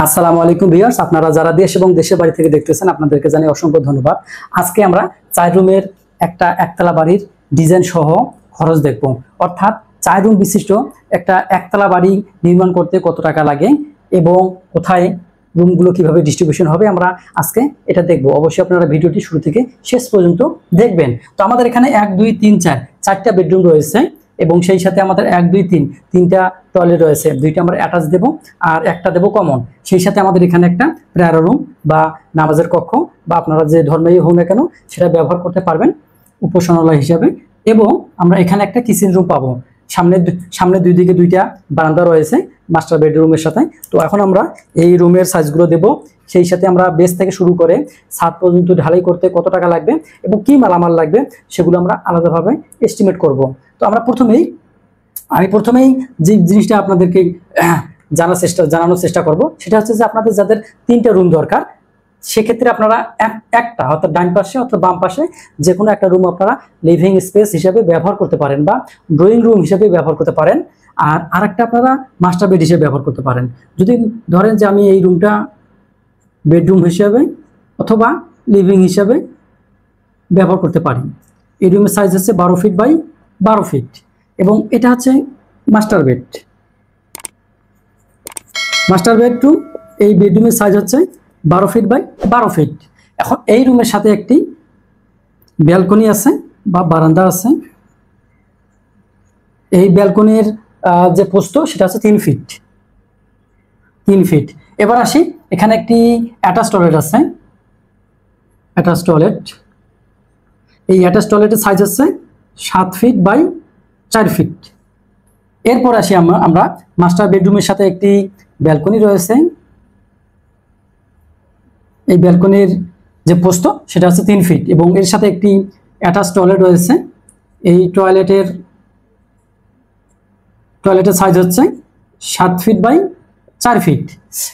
আসসালামু আলাইকুম ভিউয়ার্স, আপনারা যারা দেশ এবং দেশের বাড়ি থেকে দেখতেছেন আপনাদেরকে জানাই অসংখ্য ধন্যবাদ। আজকে আমরা 4 রুমের একটা একতলা বাড়ির ডিজাইন সহ খরচ দেখব। অর্থাৎ 4 রুম বিশিষ্ট একটা একতলা বাড়ি নির্মাণ করতে কত টাকা লাগে এবং কোথায় রুমগুলো কিভাবে ডিস্ট্রিবিউশন হবে আমরা আজকে এটা দেখব। অবশ্যই আপনারা ভিডিওটি শুরু থেকে শেষ পর্যন্ত দেখবেন। তো আমাদের এখানে 1 2 3 4 চারটা বেডরুম রয়েছে এবং সেই সাথে আমাদের 1 2 3 তিনটা টয়লেট রয়েছে। দুইটা আমরা অ্যাটাচ দেব আর একটা দেব কমন। সেই সাথে আমাদের এখানে একটা প্রেয়ার রুম বা নামাজের কক্ষ বা আপনারা যে ধর্মেই হোক না কেন সেটা ব্যবহার করতে পারবেন উপাসনালয় হিসাবে। এবং আমরা এখানে একটা কিচেন রুম পাবো। সামনে দুই দিকে দুইটা বারান্দা রয়েছে মাস্টার বেডরুমের সাথে। তো এখন আমরা এই রুমের সাইজগুলো দেব। সেই সাথে আমরা বেস থেকে শুরু করে ছাদ পর্যন্ত ঢালাই করতে কত টাকা লাগবে এবং কি মালামাল লাগবে সেগুলো আমরা আলাদাভাবে এস্টিমেট করব। তো আমরা আমি প্রথমেই যে জিনিসটা আপনাদেরকে জানানোর চেষ্টা করব সেটা হচ্ছে যে আপনাদের যাদের 3টা রুম দরকার সেক্ষেত্রে আপনারা একটা অর্থাৎ ডান পাশে অথবা বাম পাশে যে কোনো একটা রুম আপনারা লিভিং স্পেস হিসেবে ব্যবহার করতে পারেন বা ড্রয়িং রুম হিসেবে ব্যবহার করতে পারেন। আর আরেকটা আপনারা মাস্টার বেড হিসেবে ব্যবহার করতে পারেন। যদি ধরেন যে আমি এই রুমটা বেডরুম হিসেবে অথবা লিভিং হিসেবে ব্যবহার করতে পারি। এই রুমের সাইজ হচ্ছে 12 ফিট বাই 12 ফিট এবং এটা হচ্ছে মাস্টার বেডরুম। এই বেডরুমের সাইজ হচ্ছে 12 ফিট বাই 12 ফিট। এখন এই রুমের সাথে একটি ব্যালকনি আছে বা বারান্দা আছে। এই ব্যালকনির যে প্রস্থ সেটা হচ্ছে 3 ফিট। এবার আসি, এখানে একটি অ্যাটাচ টয়লেট আছে। এই অ্যাটাচ টয়লেটের সাইজ হচ্ছে 7 ফিট বাই 4 ফিট। এরপর আসি আমরা মাস্টার বেডরুমের সাথে একটি ব্যালকনি রয়েছে। এই ব্যালকনির যে প্রস্থ সেটা হচ্ছে 3 ফিট এবং এর সাথে একটি অ্যাটাচ টয়লেট রয়েছে। এই টয়লেটের সাইজ হচ্ছে 7 ফিট বাই 4 ফিট।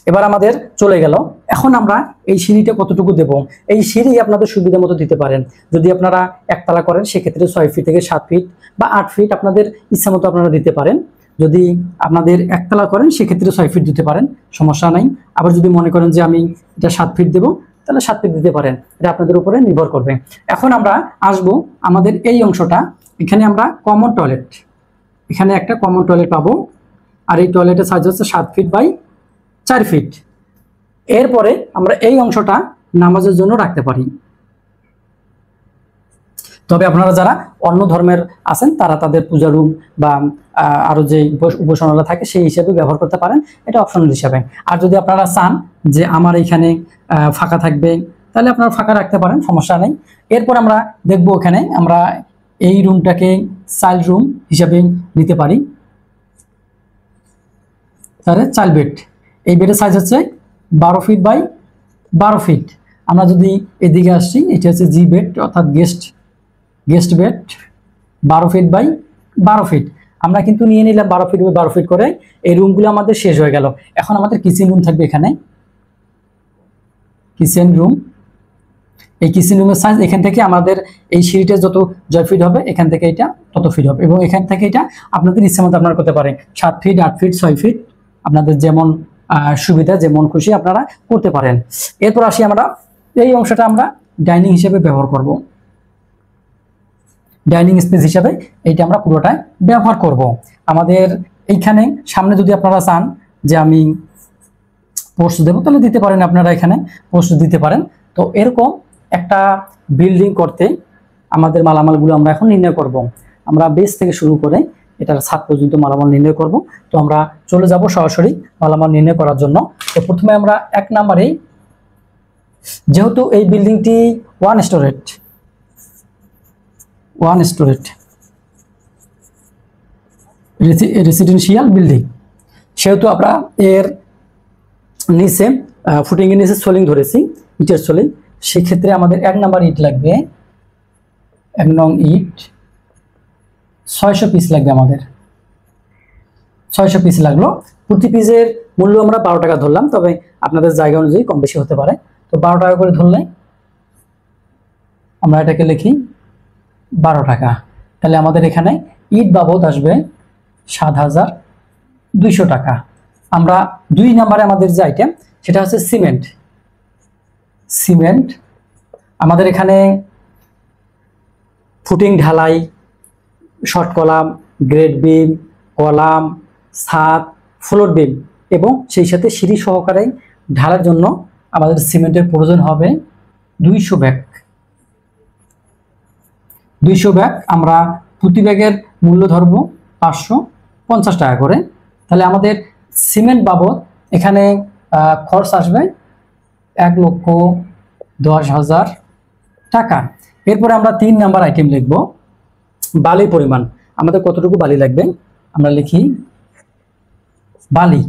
এবার আমাদের চলে গেল, এখন আমরা এই সিঁড়িটা কতটুকু দেব। এই সিঁড়ি আপনাদের সুবিধা মতো দিতে পারেন। যদি আপনারা একতলা করেন সেক্ষেত্রে 6 ফিট থেকে 7 ফিট বা 8 ফিট আপনাদের ইচ্ছা মতো আপনারা দিতে পারেন। যদি আপনাদের একতলা করেন সেক্ষেত্রে 6 ফিট দিতে পারেন, সমস্যা নাই। আবার যদি মনে করেন যে আমি এটা 7 ফিট দেবো তাহলে 7 ফিট দিতে পারেন, এটা আপনাদের উপরে নির্ভর করবে। এখন আমরা আসবো আমাদের এই অংশটা। এখানে আমরা কমন টয়লেট, এখানে একটা কমন টয়লেট পাবো আর এই টয়লেটের সাইজ হচ্ছে 7 ফিট বাই 4 ফিট। এরপরে আমরা এই অংশটা নামাজের জন্য রাখতে পারি। তবে আপনারা যারা অন্য ধর্মের আছেন তারা তাদের পূজা রুম বা আরো যে উপাসনালয় থাকে সেই হিসেবে ব্যবহার করতে পারেন, এটা অপশনাল হিসাবে। আর যদি আপনারা চান যে আমার এখানে ফাঁকা থাকবে তাহলে আপনারা ফাঁকা রাখতে পারেন, সমস্যা নেই। এরপর আমরা দেখবো এখানে আমরা এই রুমটাকে চাইল্ড রুম হিসাবে নিতে পারি। তাহলে চাইল্ড বেড, এই বেডের সাইজ হচ্ছে 12 ফিট বাই 12 ফিট। আমরা যদি এদিকে আসছি, এটা হচ্ছে জি বেড অর্থাৎ guest bed 12 feet by 12 feet. আমরা কিন্তু নিয়ে নিলাম 12 ফিট বাই 12 ফিট করে। এই রুমগুলো আমাদের শেষ হয়ে গেল। এখন আমাদের কিচেন রুম থাকবে এখানে। কিচেন রুম, এই কিচেন রুমের সাইজ এখান থেকে আমাদের এই সিঁড়িটা যত জয় ফিট হবে এখান থেকে এটা তত ফিট হবে এবং এখান থেকে এটা আপনাদের ইচ্ছা মতো আপনারা করতে পারেন। 7 ফিট 8 ফিট 6 ফিট আপনাদের যেমন সুবিধা যেমন খুশি আপনারা করতে পারেন। এরপর আসি আমরা এই অংশটা আমরা ডাইনিং হিসেবে ব্যবহার করব। ডাইনিং স্পেস হিসাবে এইটা আমরা পুরোটাই ব্যবহার করব। আমাদের এইখানে সামনে যদি আপনারা চান যে আমি পোস্ট দেবো তাহলে দিতে পারেন, আপনারা এখানে পোস্ট দিতে পারেন। তো এরকম একটা বিল্ডিং করতে আমাদের মালামালগুলো আমরা এখন নির্ণয় করব। আমরা বেস থেকে শুরু করে এটার ছাদ পর্যন্ত মালামাল নির্ণয় করব। তো আমরা চলে যাব সরাসরি মালামাল নির্ণয় করার জন্য। তো প্রথমে আমরা 1 নম্বরে, যেহেতু এই বিল্ডিংটি ওয়ান স্টোরেজ রেসিডেন্সিয়াল বিল্ডিং, সেহেতু আমরা এর নিচে ফুটিংয়ের নিচে সোলিং ধরেছি, ইটের সোলিং। সেক্ষেত্রে আমাদের 1 নম্বর ইট লাগবে, 1 নং ইট 600 পিস লাগবে। আমাদের 600 পিস লাগলো। প্রতি পিসের মূল্য আমরা 12 টাকা ধরলাম, তবে আপনাদের জায়গা অনুযায়ী কম বেশি হতে পারে। তো 12 টাকা করে ধরলে আমরা এটাকে লিখি 12 টাকা। তাহলে আমাদের এখানে ইট বাবদ আসবে 7,200 টাকা। আমরা 2 নম্বরে আমাদের যে আইটেম সেটা হচ্ছে সিমেন্ট। সিমেন্ট আমাদের এখানে ফুটিং ঢালাই, short column, grade beam, column, ছাদ, ফ্লোর বিম এবং সেই সাথে সিঁড়ি সহকারে ঢালার জন্য আমাদের সিমেন্টের প্রয়োজন হবে 200 ব্যাগ। 200 ব্যাগ আমরা প্রতি ব্যাগের মূল্য ধরব 550 টাকা করে। তাহলে আমাদের সিমেন্ট বাবদ এখানে খরচ আসবে 1,10,000 টাকা। এরপরে আমরা 3 নাম্বার আইটেম লিখব, বালির পরিমাণ। আমাদের কতটুকু বালি লাগবে আমরা লিখি বালি।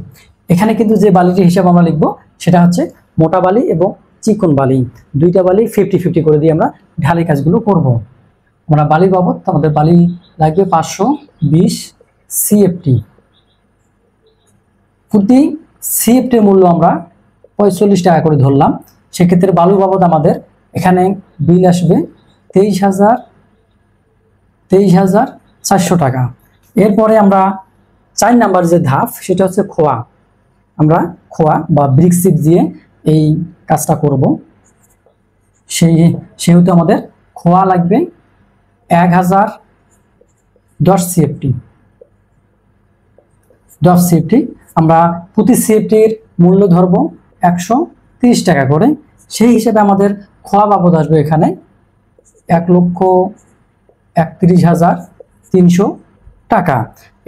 এখানে কিন্তু যে বালিটির হিসাব আমরা লিখব সেটা হচ্ছে মোটা বালি এবং চিকন বালি, দুইটা বালি 50-50 করে দিয়ে আমরা ঢালাই কাজগুলো করব। আমরা বালির বাবদ আমাদের বালি লাগবে 520 CFT। প্রতি CFTর মূল্য আমরা 45 টাকা করে ধরলাম। সেক্ষেত্রে বালু বাবদ আমাদের এখানে বিল আসবে 23,400 টাকা। এরপরে আমরা 4 নাম্বার যে ধাপ সেটা হচ্ছে খোয়া। আমরা খোয়া বা ব্রিক সিট দিয়ে এই কাজটা করব। সেহেতু আমাদের খোয়া লাগবে 1010 CFT। 10 CFT আমরা প্রতি CFTর মূল্য ধরব 130 টাকা করে। সেই হিসাবে আমাদের খোয়া বাবদ আসবে এখানে 1,31,300 টাকা।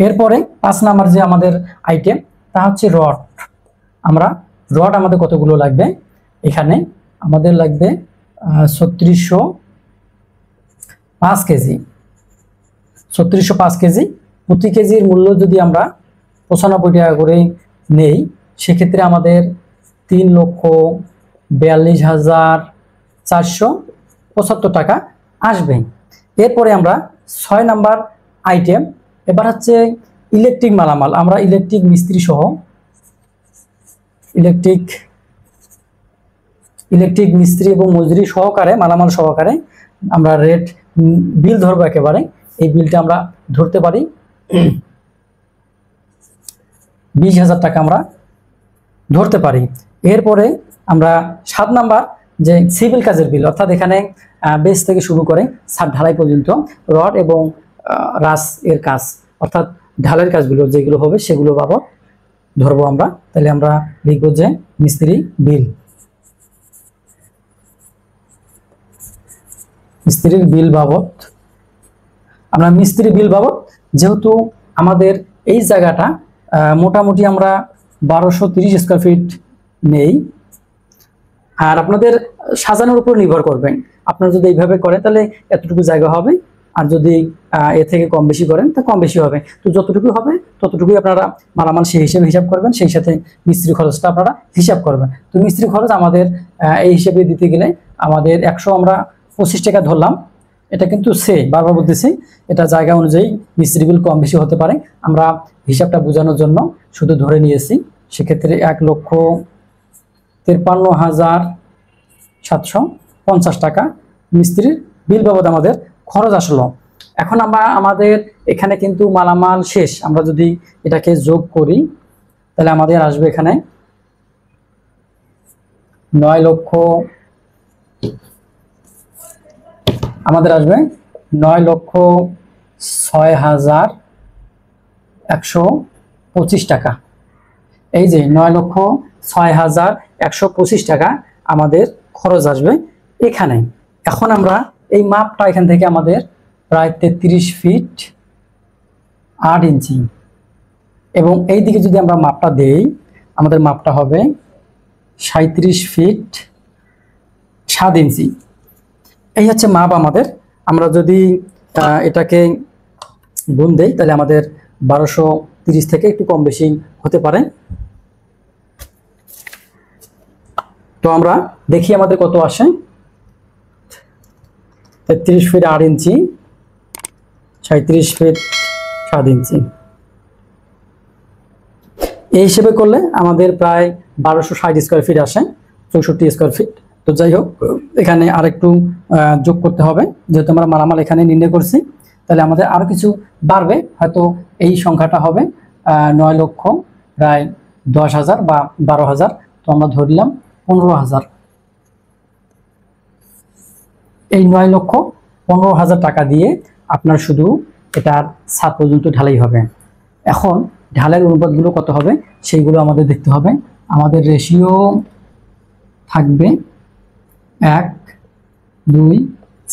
এরপরে 5 নাম্বার যে আমাদের আইটেম তা হচ্ছে রড। রড আমাদের কতগুলো লাগবে, এখানে আমাদের লাগবে 3605 কেজি। 3605 কেজি। প্রতি কেজির মূল্য যদি আমরা 95 টাকা করে নেই সেক্ষেত্রে আমাদের 3,42,475 টাকা আসবে। এরপরে আমরা 6 নাম্বার আইটেম, এবার হচ্ছে ইলেকট্রিক মালামাল। আমরা ইলেকট্রিক মিস্ত্রি সহ ইলেকট্রিক মিস্ত্রি এবং মজুরি সহকারে মালামাল সহকারে আমরা রেট বিল ধরবো। একেবারে এই বিলটা আমরা ধরতে পারি 20,000 টাকা আমরা ধরতে পারি। এরপরে আমরা 7 নাম্বার যে সিভিল কাজের বিল, অর্থাৎ এখানে বেস থেকে শুরু করে ছাদ ঢালাই পর্যন্ত রড এবং রাস এর কাজ, অর্থাৎ ঢালাইয়ের কাজগুলো যেগুলো হবে সেগুলো বাবদ ধরবো আমরা। তাহলে আমরা লিখব যে মিস্ত্রি বিল। মিস্ত্রির বিল বাবদ আমরা মিস্ত্রি বিল বাবদ যেহেতু আমাদের এই জায়গাটা মোটামুটি আমরা 1230 স্কয়ার ফিট নেই, আর আপনাদের সাজানোর উপর নির্ভর করবেন। আপনারা যদি এইভাবে করেন তাহলে এতটুকু জায়গা হবে, আর যদি এর থেকে কম বেশি করেন তা কম বেশি হবে। তো যতটুকু হবে ততটুকুই আপনারা মালামাল সেই হিসেবে হিসাব করবেন, সেই সাথে মিস্ত্রি খরচটা আপনারা হিসাব করবেন। তো মিস্ত্রি খরচ আমাদের এই হিসেবে দিতে গেলে আমাদের 125 টাকা ধরলাম। এটা কিন্তু বারবার বলতেছি, এটা জায়গা অনুযায়ী মিস্ত্রি বিল কম বেশি হতে পারে। আমরা হিসাবটা বোঝানোর জন্য শুধু ধরে নিয়েছি। সেক্ষেত্রে 1,53,750 টাকা মিস্ত্রির বিল বাবদ আমাদের খরচ আসলো। এখন আমাদের এখানে কিন্তু মালামাল শেষ। আমরা যদি এটাকে যোগ করি তাহলে আমাদের আসবে এখানে 9,06,125 টাকা। এই যে 9,06,125 টাকা আমাদের খরচ আসবে এখানে। এখন আমরা এই মাপটা এখান থেকে আমাদের প্রায় 33 ফিট 8 ইঞ্চি, এবং এই দিকে যদি আমরা মাপটা দেই আমাদের মাপটা হবে 37 ফিট 7 ইঞ্চি। এই হচ্ছে মাপ আমাদের। আমরা যদি এটাকে গুণ দেই তাহলে আমাদের 1230 থেকে একটু কম বেশি হতে পারে। তো আমরা দেখি আমাদের কত আসে। 33 ফিট 8 ইঞ্চি 37 ফিট 7 ইঞ্চি, এই হিসেবে করলে আমাদের প্রায় 1260 স্কয়ার ফিট আসে, 64 স্কয়ার ফিট। তো যাই হোক, এখানে আরেকটু যোগ করতে হবে, যেহেতু আমরা মালামাল এখানে নির্ণয় করছি। তাহলে আমাদের আরো কিছু বাড়বে, হয়তো এই সংখ্যাটা হবে 9,10,000 বা 12,000। তো তো আমরা ধরলাম 15,000। এই 9,15,000 টাকা দিয়ে আপনার শুধু এটার ছাদ পর্যন্ত ঢালাই হবে। এখন ঢালের অনুপাতগুলো কত হবে সেইগুলো আমাদের দেখতে হবে। আমাদের রেশিও থাকবে 1, 2,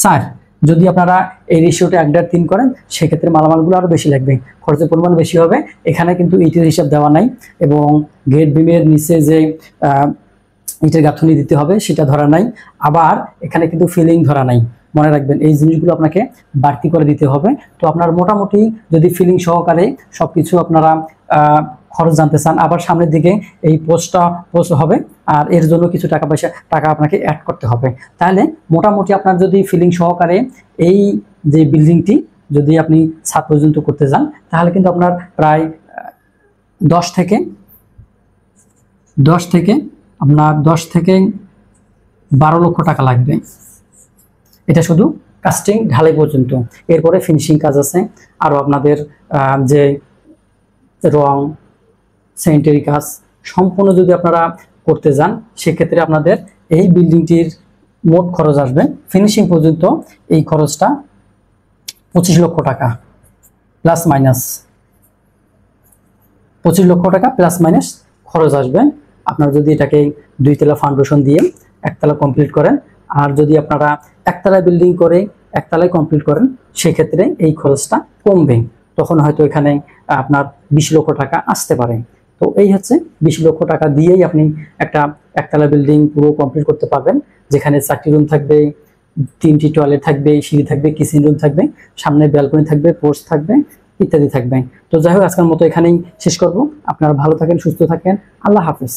4। যদি আপনারা এই রেশিওটা 1/3 করেন সেক্ষেত্রে মালামালগুলো আরও বেশি লাগবে, খরচের পরিমাণ বেশি হবে। এখানে কিন্তু ইটের হিসাব দেওয়া নাই এবং গেট বিমের নিচে যে ইটের গাঁথনি দিতে হবে সেটা ধরা নাই, আবার এখানে কিন্তু ফিলিং ধরা নাই। মনে রাখবেন এই জিনিসগুলো আপনাকে বাড়তি করে দিতে হবে। তো আপনার মোটামুটি যদি ফিলিং সহকারে সবকিছু আপনারা খরচ জানতে চান, আবার সামনের দিকে এই পোস্ট হবে আর এর জন্য কিছু টাকা আপনাকে অ্যাড করতে হবে। তাহলে মোটামুটি আপনার যদি ফিলিং সহকারে এই যে বিল্ডিংটি যদি আপনি ছাদ পর্যন্ত করতে যান তাহলে কিন্তু আপনার প্রায় 10 থেকে আপনার 10 থেকে 12 লক্ষ টাকা লাগবে। এটা শুধু কাস্টিং ঢালাই পর্যন্ত। এরপরে ফিনিশিং কাজ আছে, আরও আপনাদের যে রং সেনিটারি কাজ সম্পূর্ণ যদি আপনারা করতে যান সেক্ষেত্রে আপনাদের এই বিল্ডিংটির মোট খরচ আসবে ফিনিশিং পর্যন্ত এই খরচটা 25 লক্ষ টাকা প্লাস মাইনাস। 25 লক্ষ টাকা প্লাস মাইনাস খরচ আসবে আপনারা যদি এটাকে 2 তলা ফাউন্ডেশন দিয়ে 1 তলা কমপ্লিট করেন। আর যদি আপনারা 1 তলা বিল্ডিং করে 1 তলায় কমপ্লিট করেন সেক্ষেত্রে এই খরচটা কমবে, তখন হয়তো এখানে আপনার 20 লক্ষ টাকা আসতে পারে। তো এই হচ্ছে 20 লক্ষ টাকা দিয়েই আপনি একটা 1 তলা বিল্ডিং পুরো কমপ্লিট করতে পারবেন, যেখানে 4টি রুম থাকবে, 3টি টয়লেট থাকবে, সিঁড়ি থাকবে, কিচেন রুম থাকবে, সামনে ব্যালকনি থাকবে, পোর্চ থাকবে ইত্যাদি থাকবে। তো যাই হোক আজকের মতো এখানেই শেষ করব। আপনারা ভালো থাকেন, সুস্থ থাকেন, আল্লাহ হাফেজ।